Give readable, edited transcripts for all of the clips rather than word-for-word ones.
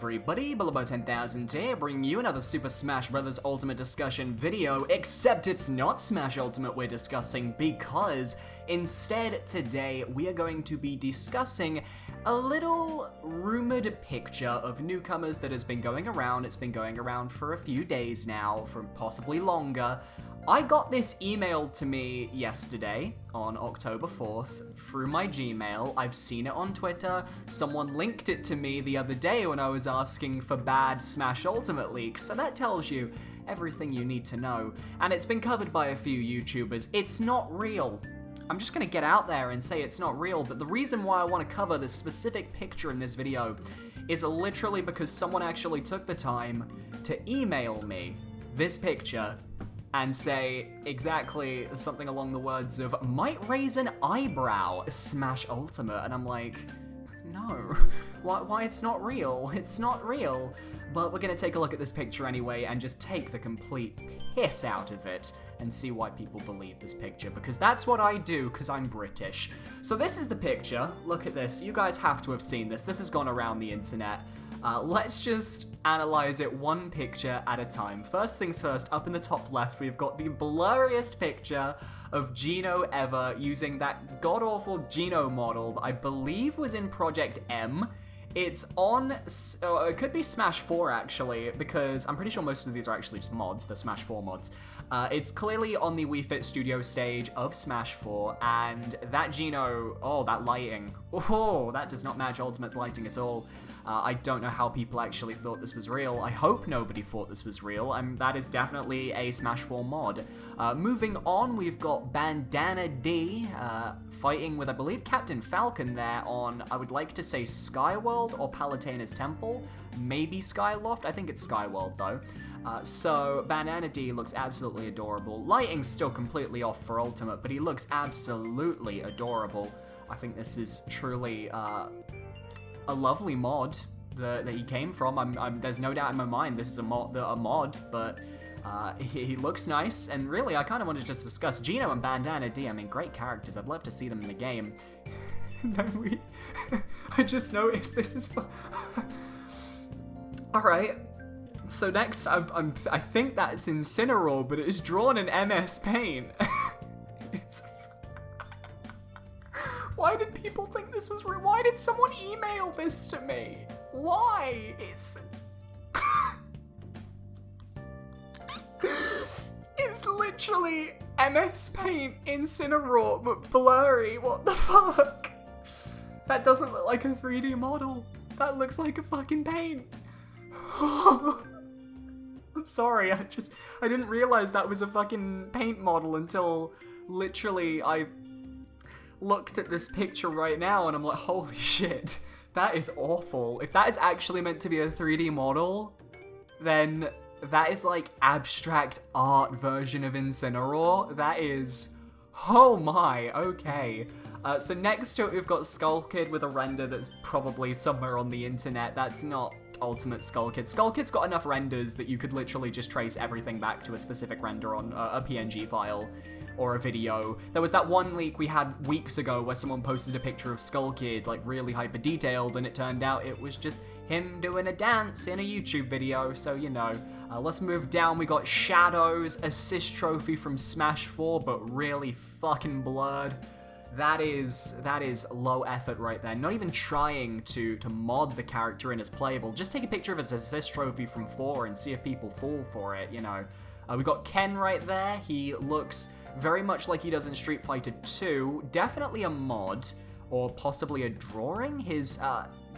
everybody, Below 10,000 here, bringing you another Super Smash Bros. Ultimate discussion video, except it's not Smash Ultimate we're discussing, because instead today we are going to be discussing a little rumored picture of newcomers that has been going around. It's been going around for a few days now, for possibly longer. I got this emailed to me yesterday on October 4th through my Gmail. I've seen it on Twitter. Someone linked it to me the other day when I was asking for bad Smash Ultimate leaks, so that tells you everything you need to know. And it's been covered by a few YouTubers. It's not real. I'm just gonna get out there and say it's not real, but the reason why I want to cover this specific picture in this video is literally because someone actually took the time to email me this picture and say exactly something along the words of, might raise an eyebrow, Smash Ultimate, and I'm like, no, why it's not real? It's not real. But we're gonna take a look at this picture anyway and just take the complete piss out of it and see why people believe this picture, because that's what I do, because I'm British. So this is the picture. Look at this. You guys have to have seen this. This has gone around the internet. Let's just analyze it one picture at a time. First things first, up in the top left, we've got the blurriest picture of Geno ever, using that god-awful Geno model that I believe was in Project M. It's on, it could be Smash 4 actually, because I'm pretty sure most of these are actually just mods, the Smash 4 mods. It's clearly on the Wii Fit Studio stage of Smash 4, and that Geno, oh, that lighting, oh, that does not match Ultimate's lighting at all. I don't know how people actually thought this was real. I hope nobody thought this was real, and that is definitely a Smash 4 mod. Moving on, we've got Bandana D fighting with, I believe, Captain Falcon there on, I would like to say Skyworld or Palutena's Temple. Maybe Skyloft? I think it's Skyworld though. So Bandana D looks absolutely adorable. Lighting's still completely off for Ultimate, but he looks absolutely adorable. I think this is truly a lovely mod that he came from. There's no doubt in my mind this is a mod, but he looks nice, and really I kind of want to just discuss Geno and Bandana D. I mean, great characters. I'd love to see them in the game. I just noticed this is Alright, so next I think that's Incineroar, but it is drawn in MS Paint. Why did people think this was real? Why did someone email this to me? Why? It's literally MS Paint Incineroar, but blurry. What the fuck? That doesn't look like a 3D model. That looks like a fucking paint. I'm sorry, I didn't realize that was a fucking paint model until literally I looked at this picture right now and I'm like, holy shit, that is awful. If that is actually meant to be a 3D model, then that is like abstract art version of Incineroar. That is, oh my, okay. So next to it we've got Skull Kid with a render that's probably somewhere on the internet. That's not Ultimate Skull Kid. Skull Kid's got enough renders that you could literally just trace everything back to a specific render on a PNG file or a video. There was that one leak we had weeks ago where someone posted a picture of Skull Kid, like really hyper detailed, and it turned out it was just him doing a dance in a YouTube video, so you know. Let's move down. We got Shadow's assist trophy from Smash 4, but really fucking blurred. That is low effort right there. Not even trying to mod the character in as playable. Just take a picture of his assist trophy from 4 and see if people fall for it, you know. We got Ken right there. He looks very much like he does in Street Fighter 2. Definitely a mod, or possibly a drawing. His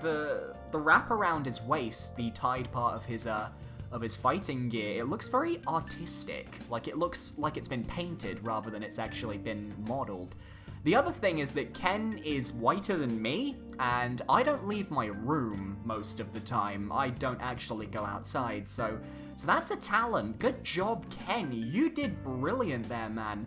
the wrap around his waist, the tied part of his fighting gear, it looks very artistic. Like it looks like it's been painted rather than it's actually been modeled. The other thing is that Ken is whiter than me, and I don't leave my room most of the time. I don't actually go outside, so that's a talent. Good job, Ken. You did brilliant there, man.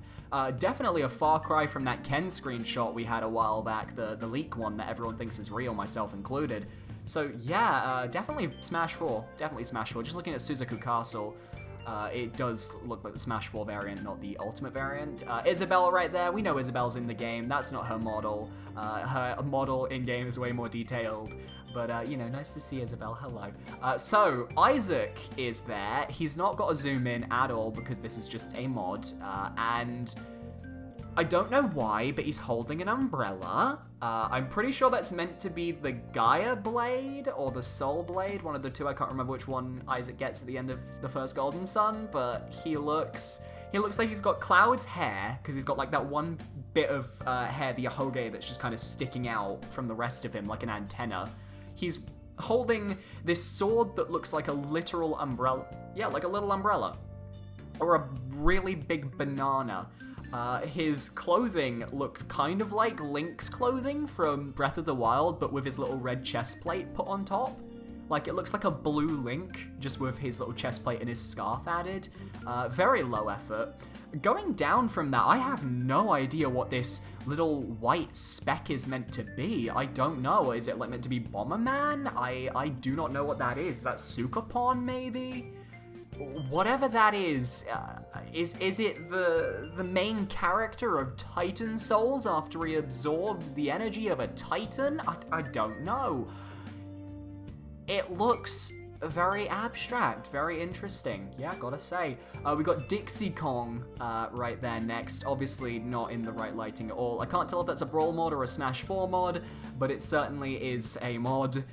Definitely a far cry from that Ken screenshot we had a while back, the leak one that everyone thinks is real, myself included. So yeah, definitely Smash 4. Definitely Smash 4. Just looking at Suzaku Castle, it does look like the Smash 4 variant, not the Ultimate variant. Isabelle right there, we know Isabelle's in the game, that's not her model. Her model in-game is way more detailed, But, you know, nice to see Isabel. Hello. So, Isaac is there. He's not got a zoom in at all because this is just a mod. And I don't know why, but he's holding an umbrella. I'm pretty sure that's meant to be the Gaia Blade or the Soul Blade. One of the two. I can't remember which one Isaac gets at the end of the first Golden Sun, but he looks like he's got Cloud's hair, because he's got like that one bit of hair, the Yahoge, that's just kind of sticking out from the rest of him like an antenna. He's holding this sword that looks like a literal umbrella. Yeah, like a little umbrella. Or a really big banana. His clothing looks kind of like Link's clothing from Breath of the Wild, but with his little red chest plate put on top. Like, it looks like a blue Link, just with his little chest plate and his scarf added. Very low effort. Going down from that, I have no idea what this little white speck is meant to be. I don't know. Is it like meant to be Bomberman? I do not know what that is. Is that Sukapon, maybe? Whatever that is it the main character of Titan Souls after he absorbs the energy of a Titan? I don't know. It looks very abstract, very interesting. Yeah, gotta say. We got Dixie Kong right there next. Obviously not in the right lighting at all. I can't tell if that's a Brawl mod or a Smash 4 mod, but it certainly is a mod.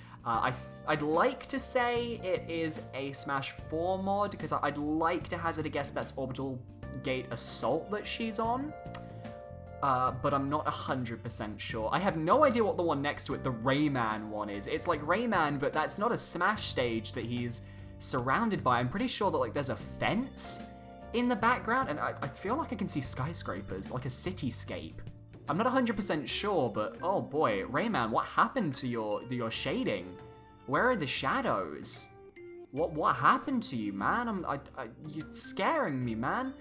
I'd like to say it is a Smash 4 mod, because I'd like to hazard a guess that's Orbital Gate Assault that she's on. But I'm not 100% sure. I have no idea what the one next to it, the Rayman one, is. It's like Rayman, but that's not a Smash stage that he's surrounded by. I'm pretty sure that like there's a fence in the background, and I feel like I can see skyscrapers, like a cityscape. I'm not 100% sure, but oh boy, Rayman, what happened to your shading? Where are the shadows? What happened to you, man? You're scaring me, man.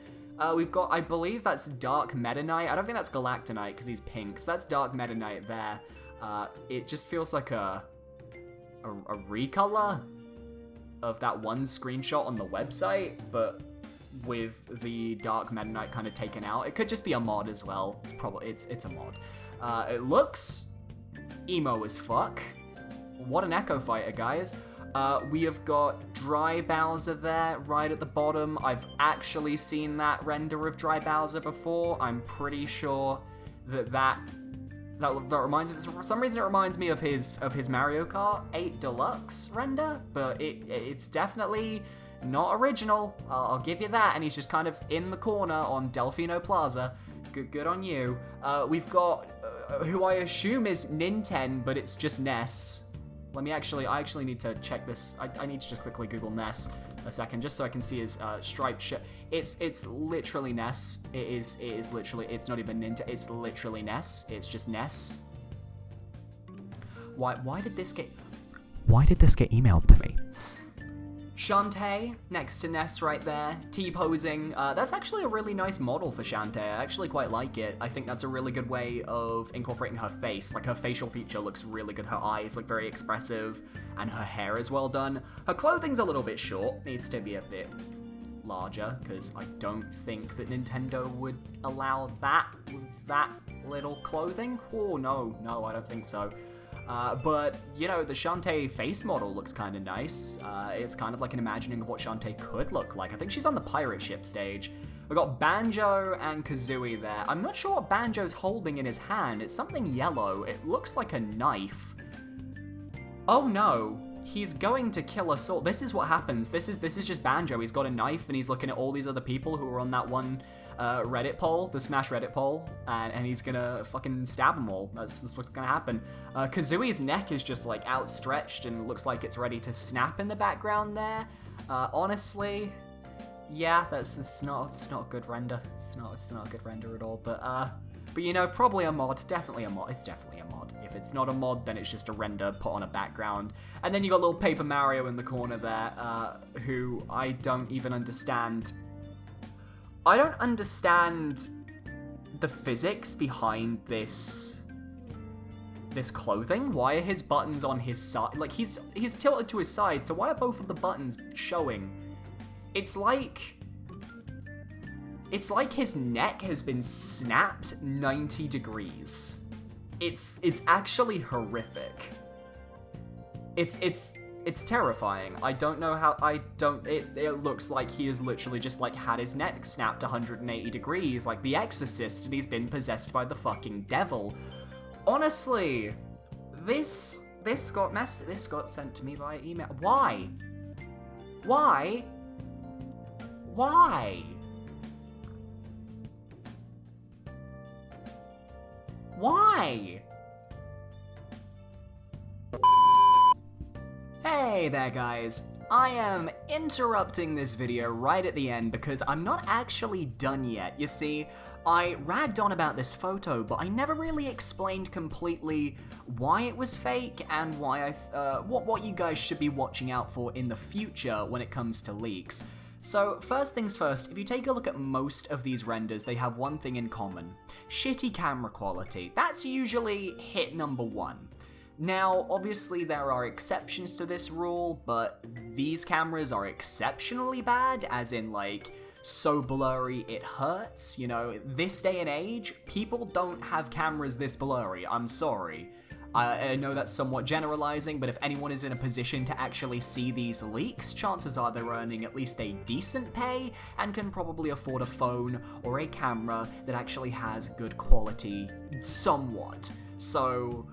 We've got, I believe that's Dark Meta Knight. I don't think that's Galactonite because he's pink. So that's Dark Meta Knight there. It just feels like a recolor of that one screenshot on the website, but with the Dark Meta Knight kind of taken out. It could just be a mod as well. It's a mod. It looks emo as fuck. What an Echo Fighter, guys. We have got Dry Bowser there, right at the bottom. I've actually seen that render of Dry Bowser before. I'm pretty sure that reminds me, for some reason it reminds me of his Mario Kart 8 Deluxe render, but it's definitely not original. I'll give you that, and he's just kind of in the corner on Delfino Plaza. Good on you. We've got who I assume is Ninten, but it's just Ness. I actually need to check this. I need to just quickly Google Ness a second, just so I can see his striped shirt. It's literally Ness. It is literally, it's not even Ninja, it's literally Ness. It's just Ness. Why did this get emailed to me? Shantae, next to Ness right there, T-posing. That's actually a really nice model for Shantae. I actually quite like it. I think that's a really good way of incorporating her face. Like, her facial feature looks really good. Her eyes look very expressive, and her hair is well done. Her clothing's a little bit short, needs to be a bit larger, because I don't think that Nintendo would allow that with that little clothing. Oh, no, I don't think so. But, you know, the Shantae face model looks kind of nice. It's kind of like an imagining of what Shantae could look like. I think she's on the pirate ship stage. We've got Banjo and Kazooie there. I'm not sure what Banjo's holding in his hand. It's something yellow. It looks like a knife. Oh no, he's going to kill us all. This is what happens. This is just Banjo. He's got a knife and he's looking at all these other people who are on that one Reddit poll, the Smash Reddit poll, and he's gonna fucking stab them all. That's what's gonna happen. Kazooie's neck is just like outstretched and looks like it's ready to snap in the background there. Honestly, yeah, it's not a good render. It's not a good render at all. But you know, probably a mod. Definitely a mod. It's definitely a mod. If it's not a mod, then it's just a render put on a background. And then you got little Paper Mario in the corner there, who I don't even understand. I don't understand the physics behind this clothing. Why are his buttons on his side? Like, he's tilted to his side, so why are both of the buttons showing? It's like his neck has been snapped 90 degrees. It's actually horrific. It's terrifying. I don't know how, it looks like he has literally just, like, had his neck snapped 180 degrees, like The Exorcist, and he's been possessed by the fucking devil. Honestly, this got sent to me via email. Why? Why? Why? Why? Hey there guys, I am interrupting this video right at the end because I'm not actually done yet. You see, I ragged on about this photo, but I never really explained completely why it was fake and why what you guys should be watching out for in the future when it comes to leaks. So first things first, if you take a look at most of these renders, they have one thing in common. Shitty camera quality. That's usually hit number one. Now, obviously there are exceptions to this rule, but these cameras are exceptionally bad, as in like, so blurry it hurts. You know, this day and age, people don't have cameras this blurry, I'm sorry. I know that's somewhat generalizing, but if anyone is in a position to actually see these leaks, chances are they're earning at least a decent pay and can probably afford a phone or a camera that actually has good quality, somewhat. So,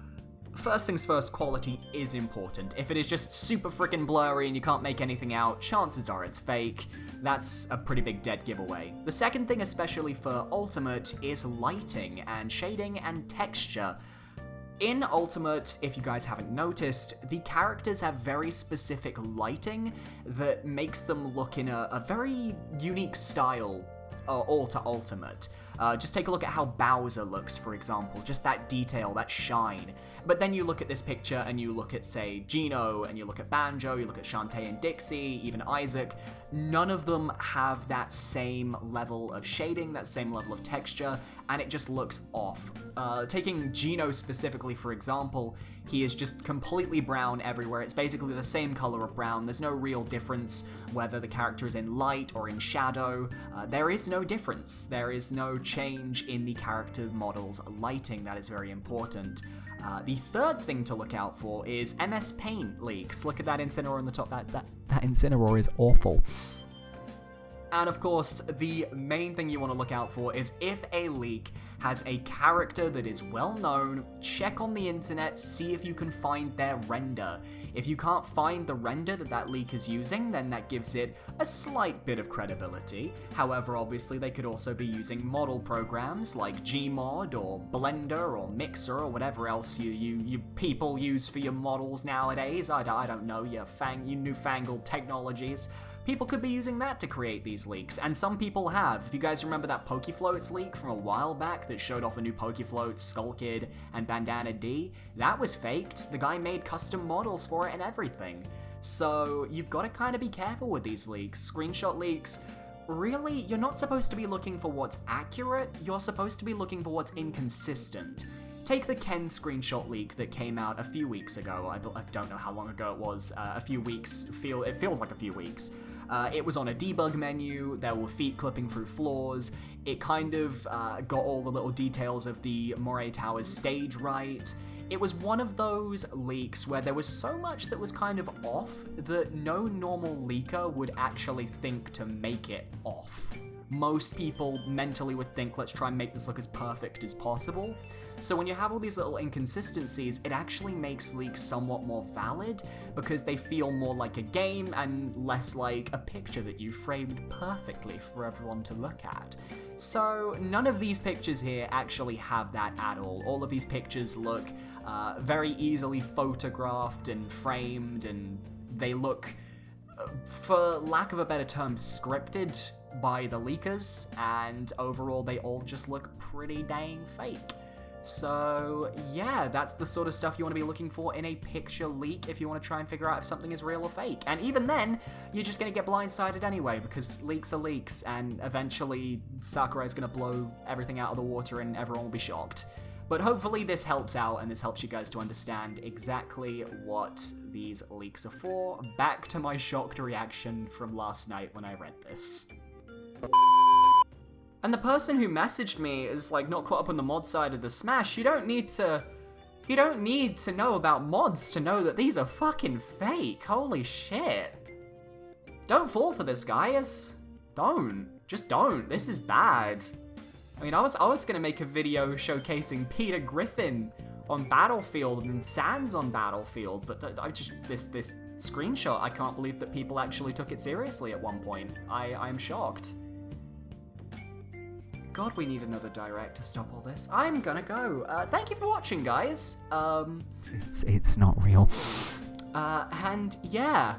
first things first, quality is important. If it is just super freaking blurry and you can't make anything out, chances are it's fake. That's a pretty big dead giveaway. The second thing, especially for Ultimate, is lighting and shading and texture. In Ultimate, if you guys haven't noticed, the characters have very specific lighting that makes them look in a very unique style all to Ultimate. Just take a look at how Bowser looks, for example, just that detail, that shine. But then you look at this picture and you look at, say, Gino, and you look at Banjo, you look at Shantae and Dixie, even Isaac. None of them have that same level of shading, that same level of texture, and it just looks off. Taking Gino specifically, for example, he is just completely brown everywhere. It's basically the same color of brown. There's no real difference whether the character is in light or in shadow. There is no difference. There is no change in the character model's lighting. That is very important. The third thing to look out for is MS Paint leaks. Look at that Incineroar on the top. That Incineroar is awful. And of course, the main thing you want to look out for is if a leak has a character that is well known, check on the internet, see if you can find their render. If you can't find the render that leak is using, then that gives it a slight bit of credibility. However, obviously they could also be using model programs like Gmod or Blender or Mixer or whatever else you people use for your models nowadays. I don't know, you newfangled technologies. People could be using that to create these leaks, and some people have. If you guys remember that Pokefloats leak from a while back that showed off a new Pokefloat, Skull Kid, and Bandana D, that was faked. The guy made custom models for it and everything. So you've got to kind of be careful with these leaks. Screenshot leaks, really, you're not supposed to be looking for what's accurate, you're supposed to be looking for what's inconsistent. Take the Ken screenshot leak that came out a few weeks ago. I don't know how long ago it was. A few weeks. It feels like a few weeks. It was on a debug menu. There were feet clipping through floors. It kind of got all the little details of the Moray Towers stage right. It was one of those leaks where there was so much that was kind of off that no normal leaker would actually think to make it off. Most people mentally would think, let's try and make this look as perfect as possible. So when you have all these little inconsistencies, it actually makes leaks somewhat more valid because they feel more like a game and less like a picture that you framed perfectly for everyone to look at. So none of these pictures here actually have that at all. All of these pictures look very easily photographed and framed, and they look, for lack of a better term, scripted by the leakers, and overall they all just look pretty dang fake. So yeah, that's the sort of stuff you want to be looking for in a picture leak if you want to try and figure out if something is real or fake. And even then, you're just going to get blindsided anyway, because leaks are leaks, and eventually Sakurai is going to blow everything out of the water and everyone will be shocked. But hopefully this helps out, and this helps you guys to understand exactly what these leaks are for. Back to my shocked reaction from last night when I read this. And the person who messaged me is like not caught up on the mod side of the Smash. You don't need to You don't need to know about mods to know that these are fucking fake. Holy shit. Don't fall for this, guys. Don't. Just don't. This is bad. I mean, I was gonna make a video showcasing Peter Griffin on Battlefield and then Sans on Battlefield, but this screenshot, I can't believe that people actually took it seriously at one point. I'm shocked. God, we need another direct to stop all this. I'm gonna go. Thank you for watching, guys. It's not real. And yeah.